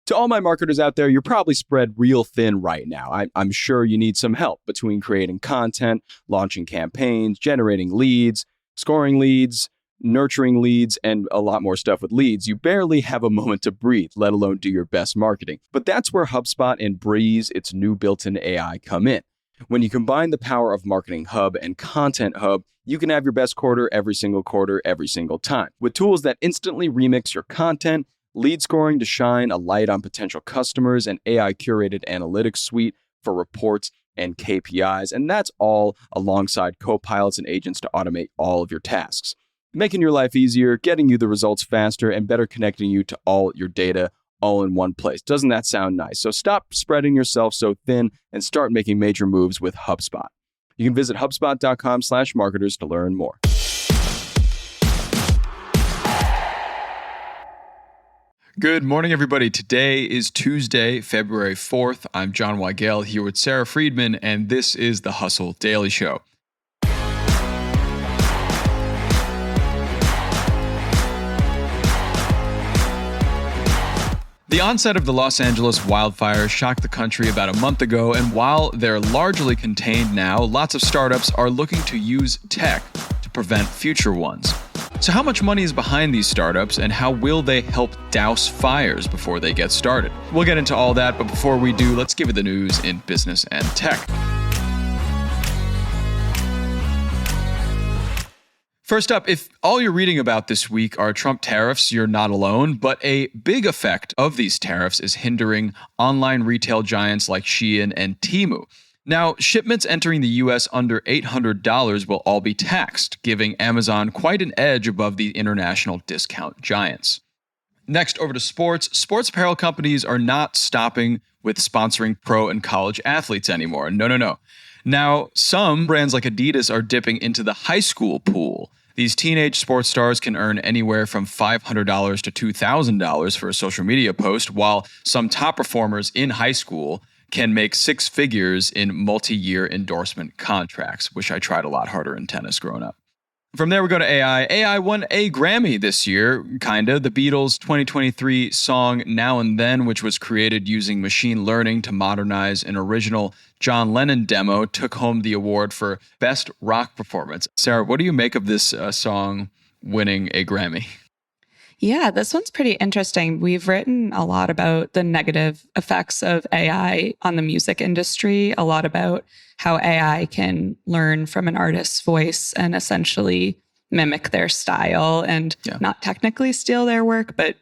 To all my marketers out there, you're probably spread real thin right now. I'm sure you need some help between creating content, launching campaigns, generating leads, scoring leads, nurturing leads, and a lot more stuff with leads. You barely have a moment to breathe, let alone do your best marketing. But that's where HubSpot and Breeze, its new built-in AI, come in. When you combine the power of Marketing Hub and Content Hub, you can have your best quarter, every single time. With tools that instantly remix your content, lead scoring to shine a light on potential customers, and AI-curated analytics suite for reports and KPIs. And that's all alongside co-pilots and agents to automate all of your tasks, making your life easier, getting you the results faster, and better connecting you to all your data all in one place. Doesn't that sound nice? So stop spreading yourself so thin and start making major moves with HubSpot. You can visit HubSpot.com/marketers to learn more. Good morning, everybody. Today is Tuesday, February 4th. I'm John Weigell here with Sara Friedman, and this is the Hustle Daily Show. The onset of the Los Angeles wildfires shocked the country about a month ago, and while they're largely contained now, lots of startups are looking to use tech to prevent future ones. So how much money is behind these startups, and how will they help douse fires before they get started? We'll get into all that, but before we do, let's give you the news in business and tech. First up, if all you're reading about this week are Trump tariffs, you're not alone, but a big effect of these tariffs is hindering online retail giants like Shein and Temu. Now, shipments entering the U.S. under $800 will all be taxed, giving Amazon quite an edge above the international discount giants. Next, over to sports. Sports apparel companies are not stopping with sponsoring pro and college athletes anymore. No. Now, some brands like Adidas are dipping into the high school pool. These teenage sports stars can earn anywhere from $500 to $2,000 for a social media post, while some top performers in high school can make six figures in multi-year endorsement contracts. Wish I tried a lot harder in tennis growing up. From there, we go to AI. AI won a Grammy this year, kinda. The Beatles' 2023 song Now and Then, which was created using machine learning to modernize an original John Lennon demo, took home the award for Best Rock Performance. Sara, what do you make of this song winning a Grammy? Yeah, this one's pretty interesting. We've written a lot about the negative effects of AI on the music industry, a lot about how AI can learn from an artist's voice and essentially mimic their style and not technically steal their work, but,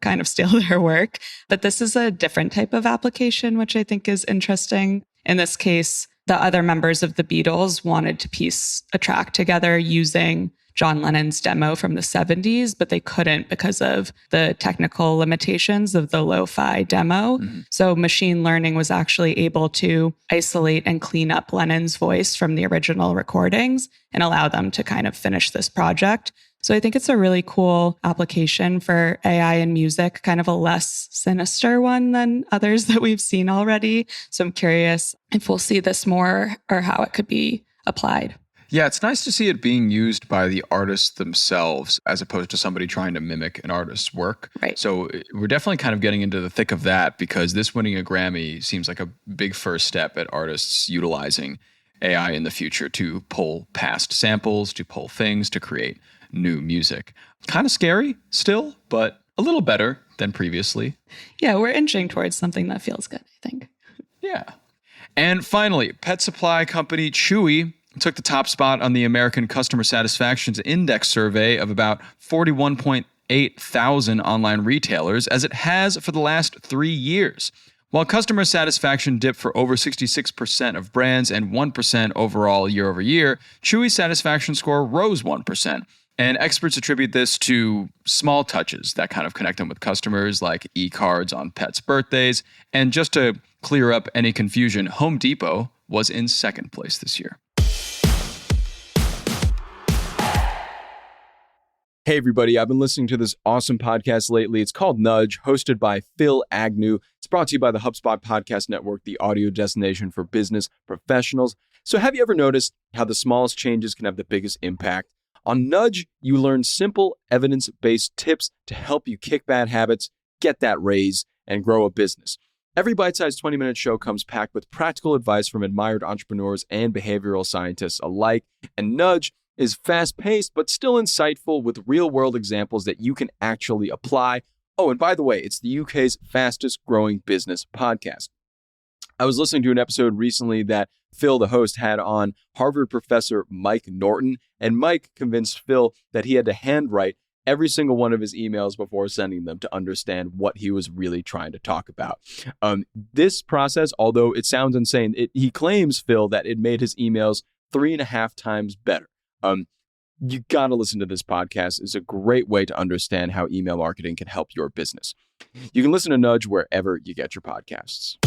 kind of steal their work. But this is a different type of application, which I think is interesting. In this case, the other members of the Beatles wanted to piece a track together using John Lennon's demo from the 70s, but they couldn't because of the technical limitations of the lo-fi demo. So machine learning was actually able to isolate and clean up Lennon's voice from the original recordings and allow them to kind of finish this project. So I think it's a really cool application for AI in music, kind of a less sinister one than others that we've seen already. So I'm curious if we'll see this more or how it could be applied. Yeah, it's nice to see it being used by the artists themselves as opposed to somebody trying to mimic an artist's work. Right. So we're definitely kind of getting into the thick of that, because this winning a Grammy seems like a big first step at artists utilizing AI in the future to pull past samples, to pull things, to create new music. Kind of scary still, but a little better than previously. Yeah, we're inching towards something that feels good, I think. Yeah. And finally, pet supply company Chewy took the top spot on the American Customer Satisfaction Index survey of about 41.8 thousand online retailers, as it has for the last 3 years. While customer satisfaction dipped for over 66% of brands and 1% overall year over year, Chewy's satisfaction score rose 1%. And experts attribute this to small touches that kind of connect them with customers, like e-cards on pets' birthdays. And just to clear up any confusion, Home Depot was in second place this year. Hey, everybody. I've been listening to this awesome podcast lately. It's called Nudge, hosted by Phil Agnew. It's brought to you by the HubSpot Podcast Network, the audio destination for business professionals. So have you ever noticed how the smallest changes can have the biggest impact? On Nudge, you learn simple, evidence-based tips to help you kick bad habits, get that raise, and grow a business. Every bite-sized 20-minute show comes packed with practical advice from admired entrepreneurs and behavioral scientists alike. And Nudge is fast-paced but still insightful with real-world examples that you can actually apply. Oh, and by the way, it's the UK's fastest-growing business podcast. I was listening to an episode recently that Phil, the host, had on Harvard professor Mike Norton, and Mike convinced Phil that he had to handwrite every single one of his emails before sending them to understand what he was really trying to talk about. This process, although it sounds insane, he claims, Phil, that it made his emails 3.5 times better. You got to listen to this podcast. It's a great way to understand how email marketing can help your business. You can listen to Nudge wherever you get your podcasts.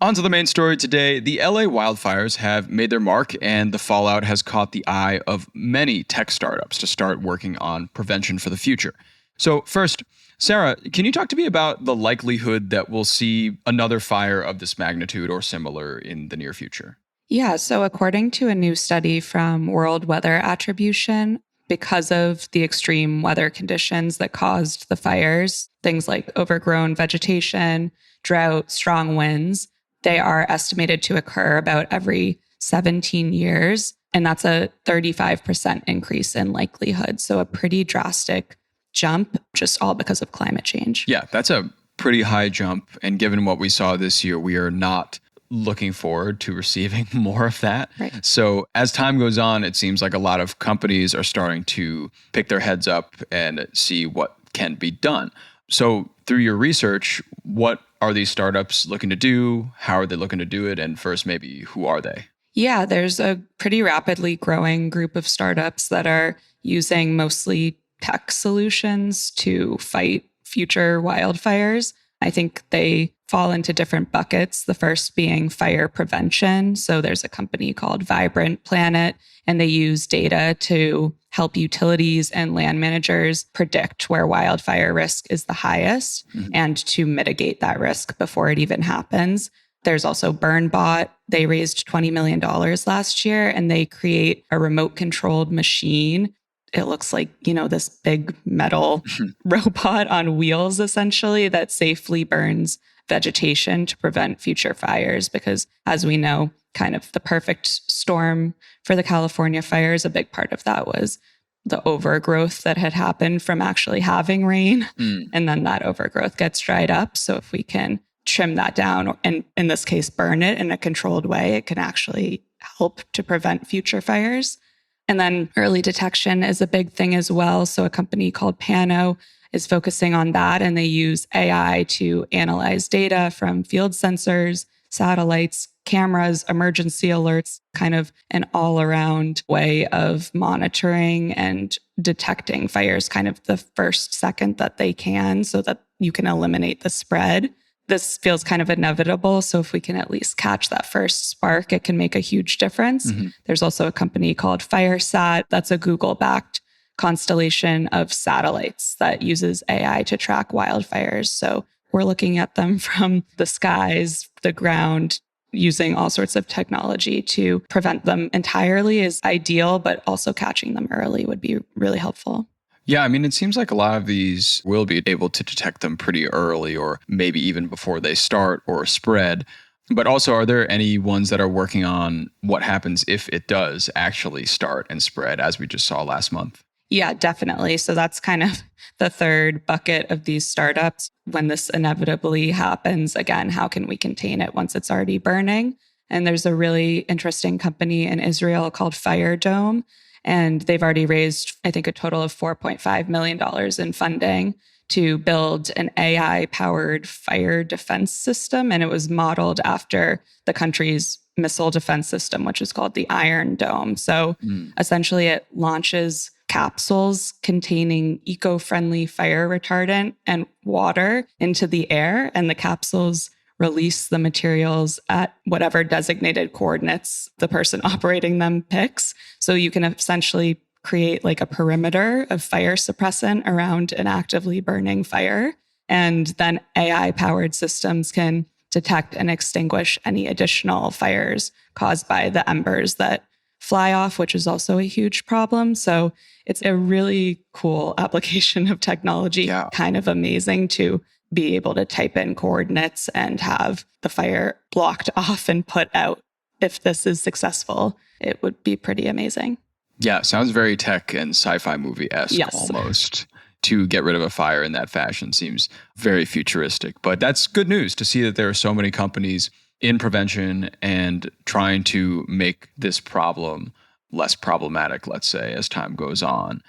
On to the main story today. The LA wildfires have made their mark, and the fallout has caught the eye of many tech startups to start working on prevention for the future. So first, Sara, can you talk to me about the likelihood that we'll see another fire of this magnitude or similar in the near future? Yeah, so according to a new study from World Weather Attribution, because of the extreme weather conditions that caused the fires, things like overgrown vegetation, drought, strong winds, they are estimated to occur about every 17 years. And that's a 35% increase in likelihood. So a pretty drastic jump, just all because of climate change. Yeah, that's a pretty high jump. And given what we saw this year, we are not looking forward to receiving more of that. Right. So as time goes on, it seems like a lot of companies are starting to pick their heads up and see what can be done. So through your research, what are these startups looking to do? How are they looking to do it? And first, maybe who are they? Yeah, there's a pretty rapidly growing group of startups that are using mostly tech solutions to fight future wildfires. I think they fall into different buckets, the first being fire prevention. So there's a company called Vibrant Planet, and they use data to help utilities and land managers predict where wildfire risk is the highest and to mitigate that risk before it even happens. There's also BurnBot. They raised $20 million last year, and they create a remote controlled machine. It looks like, this big metal robot on wheels, essentially, that safely burns vegetation to prevent future fires. Because as we know, kind of the perfect storm for the California fires, a big part of that was the overgrowth that had happened from actually having rain. And then that overgrowth gets dried up. So if we can trim that down, and in this case, burn it in a controlled way, it can actually help to prevent future fires. And then early detection is a big thing as well. So a company called Pano is focusing on that, and they use AI to analyze data from field sensors, satellites, cameras, emergency alerts, kind of an all-around way of monitoring and detecting fires kind of the first second that they can so that you can eliminate the spread. This feels kind of inevitable. So if we can at least catch that first spark, it can make a huge difference. There's also a company called FireSat. That's a Google-backed constellation of satellites that uses AI to track wildfires. So we're looking at them from the skies, the ground, using all sorts of technology to prevent them entirely is ideal, but also catching them early would be really helpful. Yeah, I mean, it seems like a lot of these will be able to detect them pretty early, or maybe even before they start or spread. But also, are there any ones that are working on what happens if it does actually start and spread, as we just saw last month? Yeah, definitely. So that's kind of the third bucket of these startups. When this inevitably happens, again, how can we contain it once it's already burning? And there's a really interesting company in Israel called Fire Dome. And they've already raised, I think, a total of $4.5 million in funding to build an AI-powered fire defense system. And it was modeled after the country's missile defense system, which is called the Iron Dome. So essentially, it launches capsules containing eco-friendly fire retardant and water into the air. And the capsules release the materials at whatever designated coordinates the person operating them picks. So you can essentially create like a perimeter of fire suppressant around an actively burning fire. And then AI-powered systems can detect and extinguish any additional fires caused by the embers that fly off, which is also a huge problem. So it's a really cool application of technology, kind of amazing to be able to type in coordinates and have the fire blocked off and put out. If this is successful, it would be pretty amazing. Yeah, sounds very tech and sci-fi movie-esque almost. To get rid of a fire in that fashion seems very futuristic. But that's good news to see that there are so many companies in prevention and trying to make this problem less problematic, let's say, as time goes on.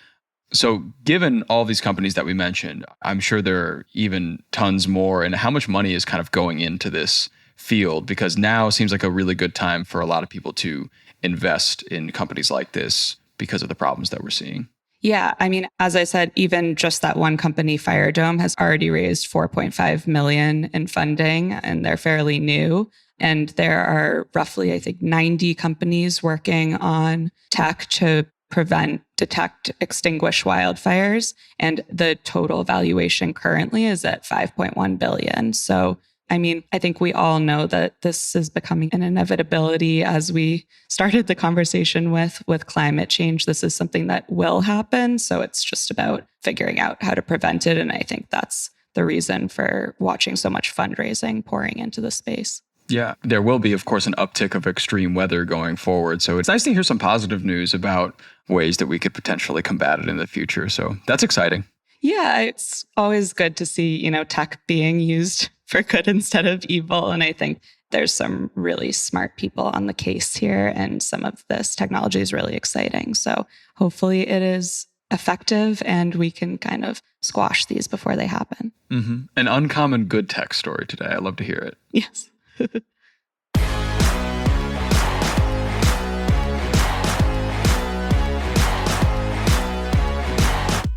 So given all these companies that we mentioned, I'm sure there are even tons more. And how much money is kind of going into this field? Because now seems like a really good time for a lot of people to invest in companies like this because of the problems that we're seeing. Yeah, I mean, as I said, even just that one company, Fire Dome, has already raised $4.5 million in funding, and they're fairly new. And there are roughly, I think, 90 companies working on tech to prevent, detect, extinguish wildfires. And the total valuation currently is at $5.1 billion. So, I mean, I think we all know that this is becoming an inevitability as we started the conversation with climate change. This is something that will happen. So it's just about figuring out how to prevent it. And I think that's the reason for watching so much fundraising pouring into the space. Yeah, there will be, of course, an uptick of extreme weather going forward. So it's nice to hear some positive news about ways that we could potentially combat it in the future. So that's exciting. Yeah, it's always good to see, tech being used for good instead of evil. And I think there's some really smart people on the case here, and some of this technology is really exciting. So hopefully it is effective and we can kind of squash these before they happen. Mm-hmm. An uncommon good tech story today. I love to hear it. Yes.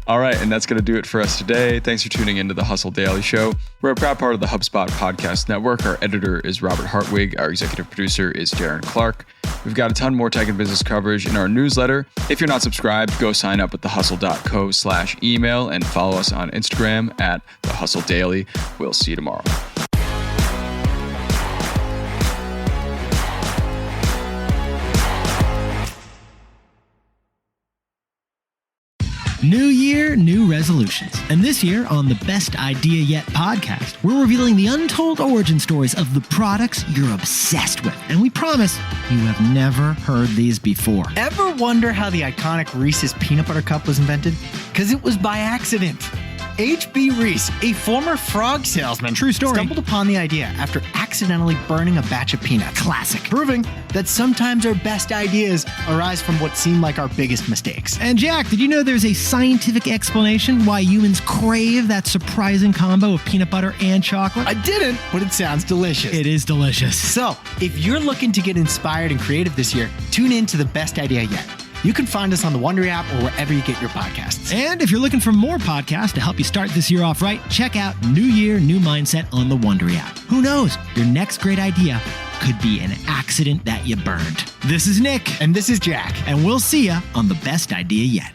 All right, and that's going to do it for us today. Thanks for tuning into the Hustle Daily Show. We're a proud part of the HubSpot Podcast Network. Our editor is Robert Hartwig. Our executive producer is Darren Clark. We've got a ton more tech and business coverage in our newsletter. If you're not subscribed, go sign up at thehustle.co/email and follow us on Instagram at The Hustle Daily. We'll see you tomorrow. New year, new resolutions. And this year on the Best Idea Yet podcast, we're revealing the untold origin stories of the products you're obsessed with. And we promise you have never heard these before. Ever wonder how the iconic Reese's Peanut Butter Cup was invented? Because it was by accident. H.B. Reese, a former frog salesman, true story, stumbled upon the idea after accidentally burning a batch of peanuts. Classic. Proving that sometimes our best ideas arise from what seem like our biggest mistakes. And Jack, did you know there's a scientific explanation why humans crave that surprising combo of peanut butter and chocolate? I didn't, but it sounds delicious. It is delicious. So, if you're looking to get inspired and creative this year, tune in to the Best Idea Yet. You can find us on the Wondery app or wherever you get your podcasts. And if you're looking for more podcasts to help you start this year off right, check out New Year, New Mindset on the Wondery app. Who knows? Your next great idea could be an accident that you burned. This is Nick. And this is Jack. And we'll see you on the Best Idea Yet.